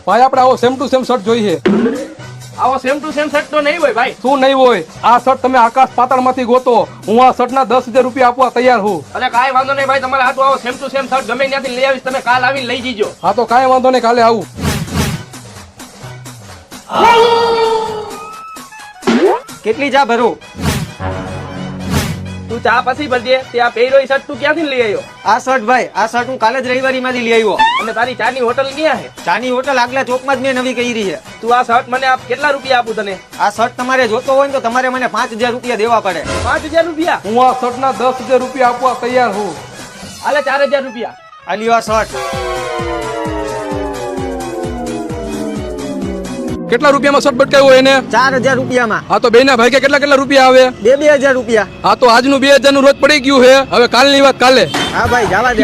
ભાઈ આપણે આવો સેમ ટુ સેમ શર્ટ જોઈએ. આવો સેમ ટુ સેમ શર્ટ તો નહીં હોય ભાઈ. શું નહીં હોય? આ શર્ટ તમે આકાશ પાતાળ માંથી ગોતો. હું આ શર્ટ ના 10,000 રૂપિયા આપવા તૈયાર હું. અરે કાંઈ વાંધો નહીં ભાઈ, તમારે હાથું આવો સેમ ટુ સેમ શર્ટ ગમે ત્યાંથી લઈ આવીશ, તમે કાલ આવીને લઈ જીજો. હા તો કાંઈ વાંધો નહીં, કાલે આવું. કેટલી ચા ભરું? તું ચા પછી ભરજે. તે આ પહેર્યો એ શર્ટ તું ક્યાંથી લઈ આવ્યો? આ શર્ટ ભાઈ, આ શર્ટ હું કાલે જ રવિવારી માંથી લઈ આવ્યો. અને તારી ચાની હોટલ ક્યાં છે? ચાની હોટલ આગલા ચોકમાં જ મેં નવી કરી છે. તું આ શર્ટ મને આપ, કેટલા રૂપિયા આપું તને? આ શર્ટ તમારે જોતો હોય ને તો તમારે મને 5,000 રૂપિયા દેવા પડે. 5,000 રૂપિયા? હું આ શર્ટ ના 10,000 રૂપિયા આપવા તૈયાર હું. હાલે 4,000 રૂપિયા. આ લ્યો આ શર્ટ. કેટલા રૂપિયામાં શર્ટ બટકાવ્યો એને? 4,000 રૂપિયામાં. હા તો બેના ભાઈ કેટલા કેટલા રૂપિયા આવે? 2,000 રૂપિયા. હા તો આજનું 2,000 નું રોજ પડી ગયું છે. હવે કાલની વાત કાલે. હા ભાઈ, જવા દે.